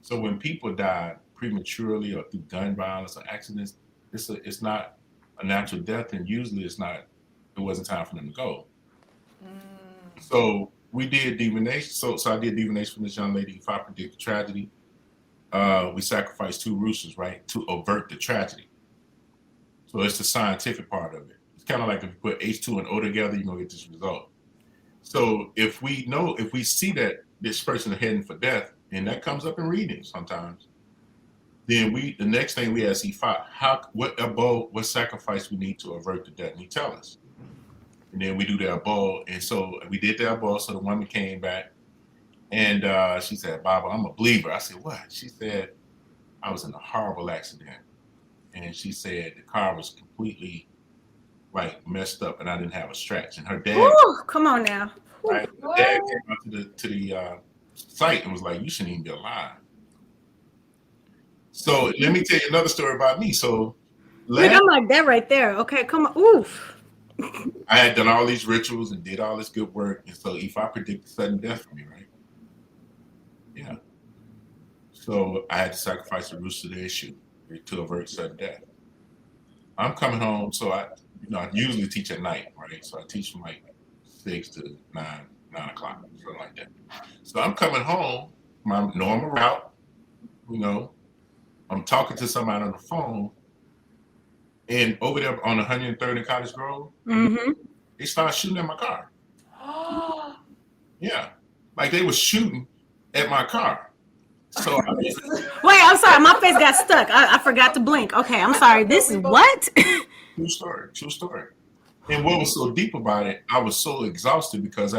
So when people die prematurely or through gun violence or accidents, it's not a natural death, and usually it wasn't time for them to go. So we did divination. So I did divination for this young lady. If I predict the tragedy, we sacrificed 2 roosters, right, to avert the tragedy. So it's the scientific part of it. It's kind of like if you put H2 and O together, you're gonna get this result. So if we see that this person is heading for death, and that comes up in readings sometimes, then the next thing we ask Ifa, what sacrifice we need to avert the death, and he tell us. And then we do the abode, and so we did the abode. So the woman came back, and she said, "Baba, I'm a believer." I said, "What?" She said, "I was in a horrible accident," and she said the car was completely messed up, and I didn't have a stretch. And her dad, ooh, come on now, right? Her dad came out to the site and was like, "You shouldn't even be alive." So let me tell you another story about me. So I'm like that right there. Okay, come on, oof. I had done all these rituals and did all this good work, and so if I predicted sudden death for me, right? Yeah. So I had to sacrifice a rooster to the issue to avert sudden death. I'm coming home, so I usually teach at night, right? So I teach from 6 to 9 o'clock, something like that. So I'm coming home, my normal route, I'm talking to somebody on the phone, and over there on 103rd and Cottage Grove, they started shooting at my car. Yeah, like they were shooting at my car. So wait, I'm sorry, my face got stuck. I forgot to blink. Okay, I'm sorry. This is what? True story. And what was so deep about it, I was so exhausted because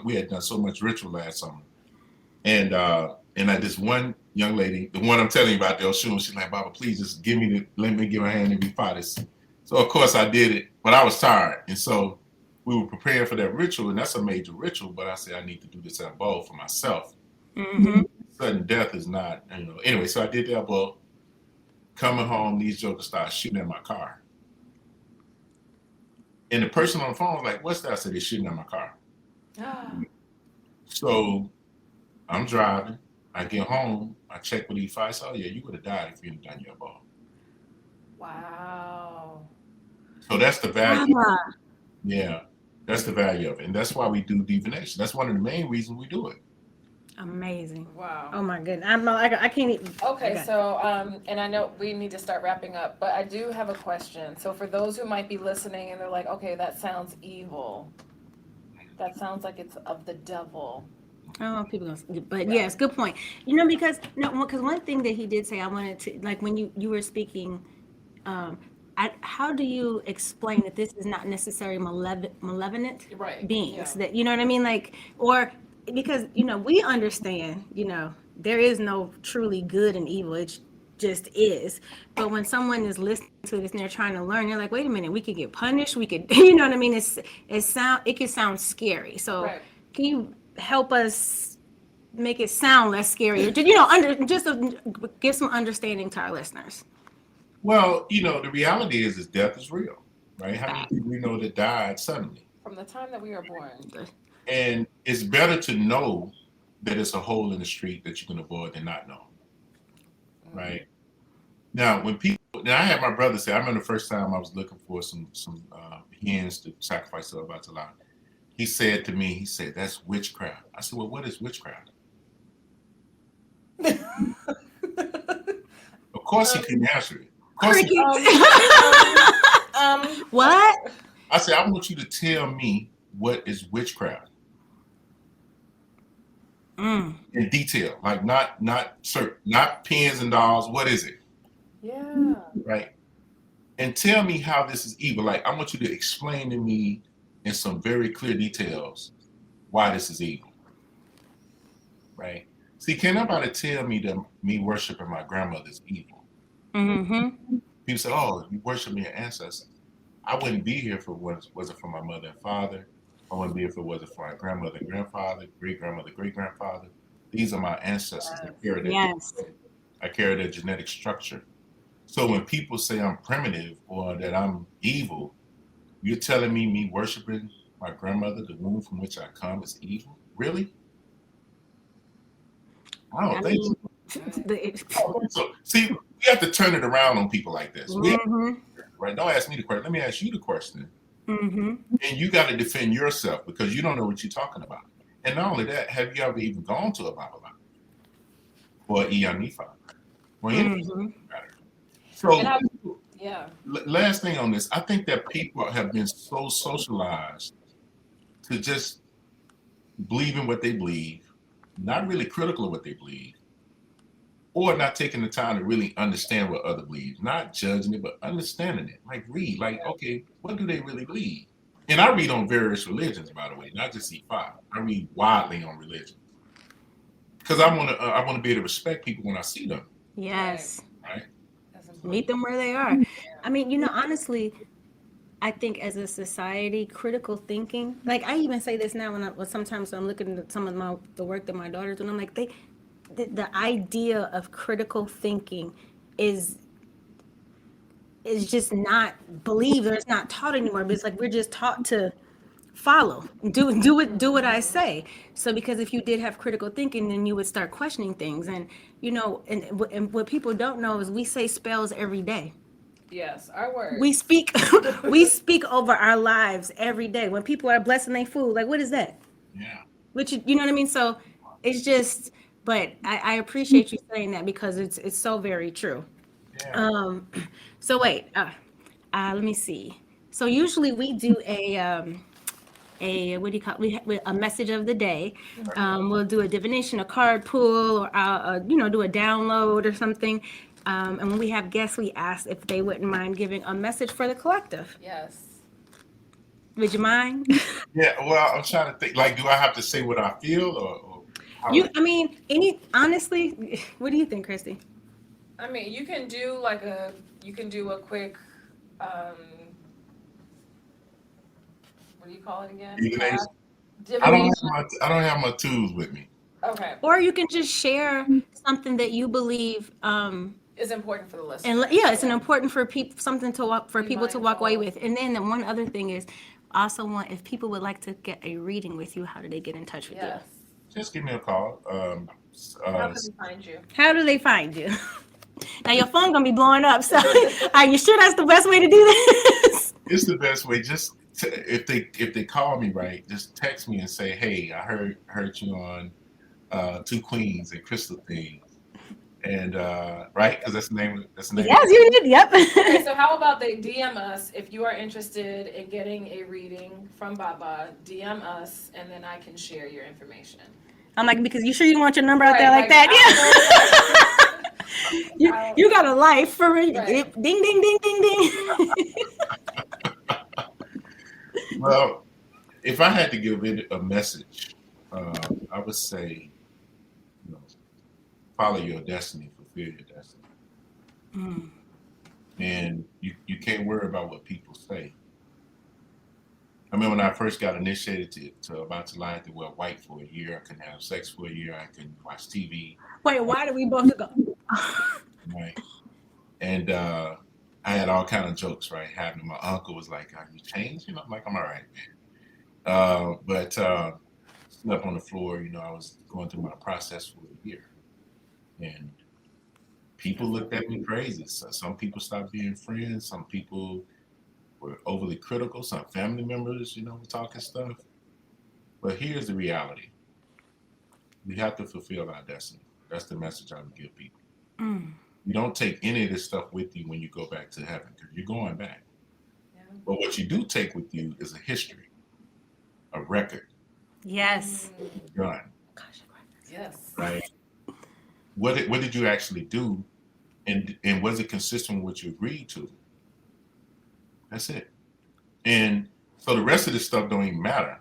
we had done so much ritual last summer, and this one young lady, the one I'm telling you about, she's like, "Baba, please just let me give her hand and be this." So of course I did it, but I was tired, and so we were preparing for that ritual, and that's a major ritual. But I said I need to do this at bowl for myself, Mm-hmm. Sudden death is not, Anyway, so I did that. Well, coming home, these jokers started shooting at my car. And the person on the phone was like, "What's that?" I said, "They're shooting at my car." So I'm driving. I get home. I check with Ifa. I said, "Oh, yeah, you would have died if you hadn't done your ball." Wow. So that's the value. Mama. Yeah, that's the value of it. And that's why we do divination. That's one of the main reasons we do it. Amazing. Wow. Oh my goodness. I can't even. Okay, so, and I know we need to start wrapping up, but I do have a question. So for those who might be listening and they're like, okay, that sounds evil. That sounds like it's of the devil. Oh, people gonna, but yes, good point. You know, because one thing that he did say, I wanted to, like, when you were speaking, how do you explain that this is not necessarily malevolent Right, beings? yeah. That, you know what I mean, like, or because we understand, there is no truly good and evil. It just is. But when someone is listening to this and they're trying to learn, they're like, wait a minute, we could get punished. We could, you know what I mean? It could sound scary. So Right. can you help us make it sound less scary, or just give some understanding to our listeners? Well, the reality is death is real, right? How many people we know that died suddenly? From the time that we are born. And it's better to know that it's a hole in the street that you can avoid than not know, right? Now, I had my brother say, I remember the first time I was looking for some hens to sacrifice to Abatala. He said to me, "That's witchcraft." I said, "Well, what is witchcraft?" Of course, he couldn't answer it. Of course, What? I said, "I want you to tell me what is witchcraft in detail, like not pins and dolls. What is it?" Yeah. Right? And tell me how this is evil. Like, I want you to explain to me in some very clear details why this is evil. Right? See, can nobody tell me that me worshiping my grandmother is evil? Mm-hmm. People say, "Oh, you worship your ancestors." I wouldn't be here if it wasn't for my mother and father. I wouldn't be here if it wasn't for my grandmother and grandfather, great grandmother, great grandfather. These are my ancestors. Yes. I carry their genetic structure. So when people say I'm primitive or that I'm evil, you're telling me worshiping my grandmother, the womb from which I come, is evil? Really? I don't think so. So, see, we have to turn it around on people like this. Right? Don't ask me the question. Let me ask you the question. And you got to defend yourself because you don't know what you're talking about. And not only that, have you ever even gone to a Baba or Ifa or anything? So, last thing on this, I think that people have been so socialized to just believe in what they believe, not really critical of what they believe, or not taking the time to really understand what other believes, not judging it, but understanding it. Like, read, like, okay, what do they really believe? And I read on various religions, by the way, not just Ifa. I read widely on religions because I want to be able to respect people when I see them. Yes. Right. Meet them where they are. I mean, honestly, I think as a society, critical thinking, like I even say this now when sometimes I'm looking at some of the work that my daughters do, and I'm like, the idea of critical thinking is just not believed, or it's not taught anymore. But it's like we're just taught to follow, do what I say. So because if you did have critical thinking, then you would start questioning things, and and what people don't know is we say spells every day. Yes, our word. We speak over our lives every day. When people are blessing their food, like, what is that? Yeah. Which, you know what I mean? So it's just, but I appreciate you saying that because it's so very true. Yeah. So wait, let me see. So usually we do a what do you call it? A message of the day. We'll do a divination, a card pull, or do a download or something. And when we have guests, we ask if they wouldn't mind giving a message for the collective. Yes. Would you mind? Yeah. Well, I'm trying to think. Like, do I have to say what I feel, or honestly, what do you think, Christy? I mean, you can do a quick, what do you call it again? Divination. Divination. I don't have my tools with me. Okay. Or you can just share something that you believe It's important for the listener. and yeah, it's an important for people, something to walk for Be people to walk away mindful. with. And then the one other thing is also want if people would like to get a reading with you, how do they get in touch with Yes. Just give me a call. How can we find you? you? How do they find you? Now your phone gonna be blowing up, so are you sure that's the best way to do this? It's the best way. Just if they call me, right, just text me and say, "Hey, I heard you on Two Queens and Crystal Things," and right, because that's the name. That's the name. Yes, you did. Yep. Okay, so how about they DM us if you are interested in getting a reading from Baba? DM us, and then I can share your information. I'm like, because you sure you want your number out there Right, like that? Yeah. You got a life for me. Right. Ding, ding, ding, ding, ding. Well, if I had to give it a message, I would say, you know, follow your destiny, fulfill your destiny, and you can't worry about what people say. I mean, when I first got initiated to about to lie, I had to wear white for a year. I couldn't have sex for a year. I couldn't watch TV. Wait, why did we both go? Right. And I had all kind of jokes, right? Happening. My uncle was like, "Are you changed?" I'm like, "I'm all right, man." But slept on the floor. I was going through my process for a year, and people looked at me crazy. So some people stopped being friends. Some people were overly critical. Some family members, were talking stuff. But here's the reality: we have to fulfill our destiny. That's the message I would give people. You don't take any of this stuff with you when you go back to heaven, because you're going back. Yeah. But what you do take with you is a history, a record, Yes. done, Yes. right? What did you actually do, and was it consistent with what you agreed to? That's it. And so the rest of this stuff don't even matter,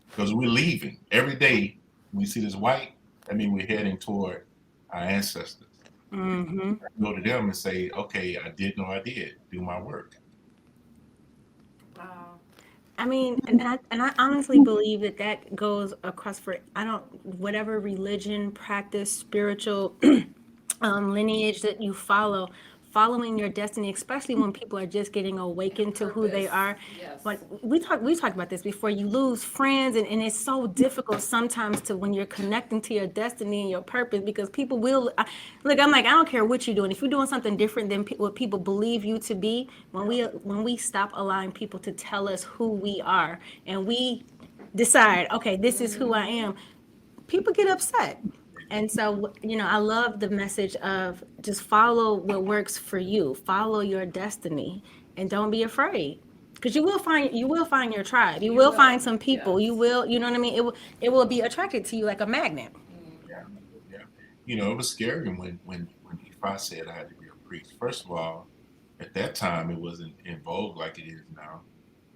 because we're leaving every day. When we see this white, I mean, we're heading toward our ancestors. Go to them and say, "Okay, I did know I did. Do my work." Wow. I mean, and I honestly believe that goes across for whatever religion, practice, spiritual lineage that you follow, following your destiny, especially when people are just getting awakened to who they Purpose. are. Yes. When we talked about this before, you lose friends, and it's so difficult sometimes to when you're connecting to your destiny and your purpose, because people will look. I'm like, I don't care what you're doing. If you're doing something different than what people believe you to be, when we stop allowing people to tell us who we are, and we decide, okay, this is who I am, people get upset. And so, I love the message of just follow what works for you, follow your destiny, and don't be afraid. Because you will find your tribe. You will find some people. Yes. You will, you know what I mean? It will be attracted to you like a magnet. Yeah, yeah. It was scary when Ifa said I had to be a priest. First of all, at that time it wasn't in vogue like it is now,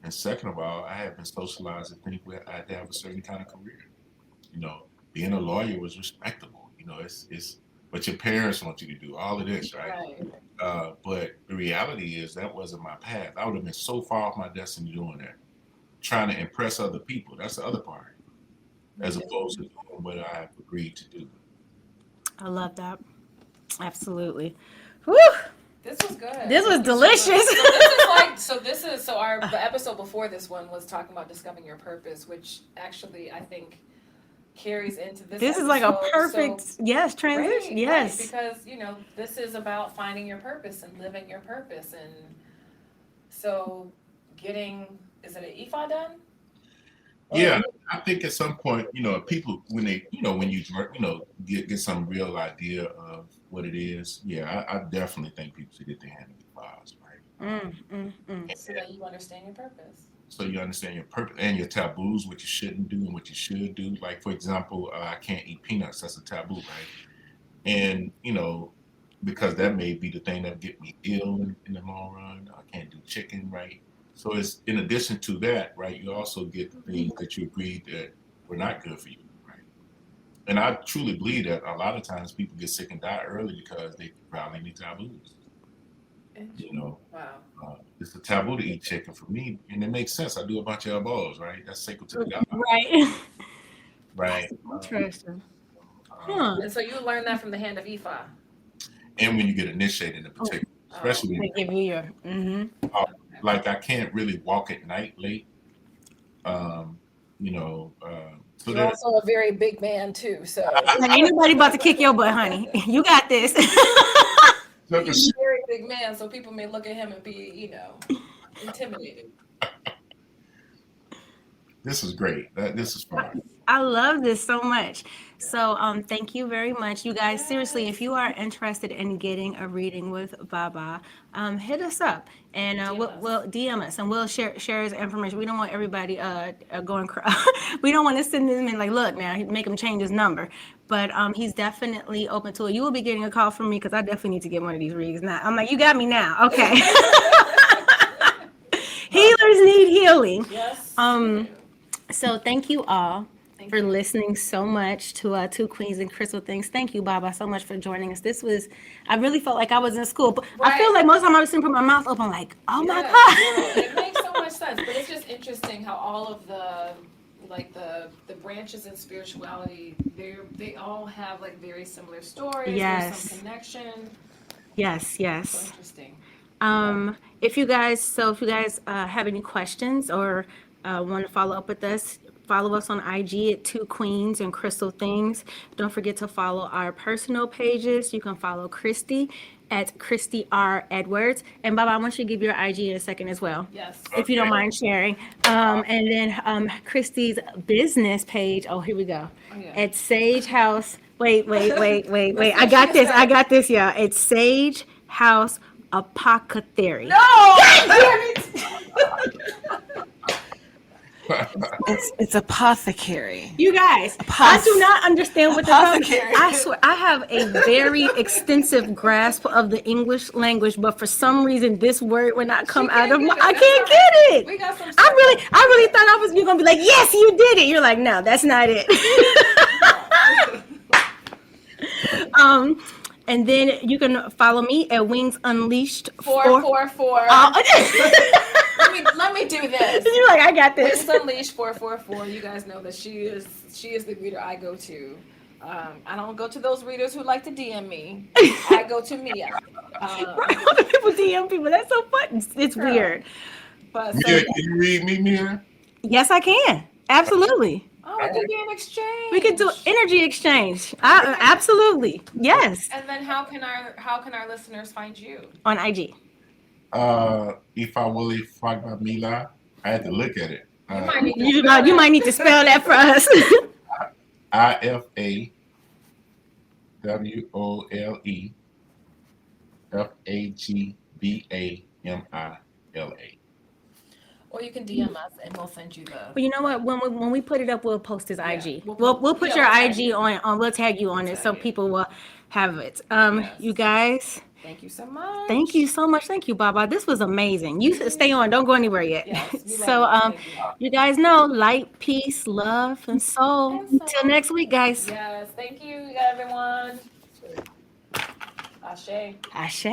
and second of all, I had been socialized to think I had to have a certain kind of career. Being a lawyer was respectable. It's what your parents want you to do. All of this, right? Right. But the reality is that wasn't my path. I would have been so far off my destiny doing that, trying to impress other people. That's the other part, as opposed to doing what I have agreed to do. I love that. Absolutely. Whew. This was good. This was Thank you so delicious. much. The episode before this one was talking about discovering your purpose, which actually I think carries into this. This is like a episode. perfect, So yes, transition. Right, Yes. right, because this is about finding your purpose and living your purpose, and so is it an Ifa done? Yeah, I think at some point, people when they, when you get some real idea of what it is. Yeah, I definitely think people should get their hand in the files, right? So that you understand your purpose. So you understand your purpose and your taboos, what you shouldn't do and what you should do. Like, for example, I can't eat peanuts. That's a taboo, right? And, because that may be the thing that get me ill in the long run. I can't do chicken, right? So it's in addition to that, right, you also get the things that you agreed that were not good for you, right? And I truly believe that a lot of times people get sick and die early because they violate these taboos. Wow. It's a taboo to eat chicken for me, and it makes sense. I do a bunch of elbows, right? That's sacred to God, Right. right? Interesting. Huh. And so you learn that from the hand of Ifa. And when you get initiated in particular, especially They give you your. like I can't really walk at night late. So You're that also a very big man too, so Like, ain't nobody about to kick your butt, honey. You got this. he's a very big man, so people may look at him and be, intimidated. this is great. This is fun. I love this so much. So thank you very much. You guys, seriously, if you are interested in getting a reading with Baba, hit us up and we'll DM us and we'll share his information. We don't want everybody going we don't want to send them in like, look now, make him change his number. But he's definitely open to it. You will be getting a call from me because I definitely need to get one of these readings now. I'm like, you got me now. Okay. Healers need healing. Yes. So thank you all for listening so much to Two Queens and Crystal Things. Thank you, Baba, so much for joining us. I really felt like I was in school. But I feel like most of the time I was sitting with my mouth open like, oh my God. It makes so much sense. But it's just interesting how all of the branches in spirituality, they all have like very similar stories. Yes. There's some connection. Yes. So interesting. If you guys have any questions or want to follow up with us, follow us on IG at Two Queens and Crystal Things. Don't forget to follow our personal pages. You can follow Christy at Christy R. Edwards. And Baba, I want you to give your IG in a second as well. Yes. If you don't mind sharing. And then Christy's business page. Oh, here we go. Oh, yeah. At Sage House. Wait. I got this, y'all. It's Sage House Apothecary. No! It's apothecary. You guys, I do not understand what the Apothecary. I swear, I have a very extensive grasp of the English language, but for some reason, this word would not come out of my. I can't get it. We got some. I really thought you're gonna be like, yes, you did it. You're like, no, that's not it. And then you can follow me at Wings Unleashed 444. Let me do this. You're like, I got this. Wings Unleashed 444. You guys know that she is the reader I go to. I don't go to those readers who like to DM me. I go to Mia. Other people DM people. That's so fun. It's weird. But Mia, can you read me, Mia? Yes, I can. Absolutely. Oh, we could be an exchange. We could do energy exchange. Absolutely. Yes. And then how can our listeners find you? On IG. Ifa Fagbamila. I had to look at it. You might need to spell that for us. IFAWOLEFAGBAMILA. Or you can DM us and we'll send you the. Well, you know what? When we put it up, we'll post his IG. we'll Put your IG on. We'll tag you on it so people will have it. You guys. Thank you so much. Thank you so much. Thank you, Baba. This was amazing. You should stay on. Don't go anywhere yet. Yes, So, you guys know, light, peace, love, and soul. Until next week, guys. Yes. Thank you, everyone. Ashe. Ashe.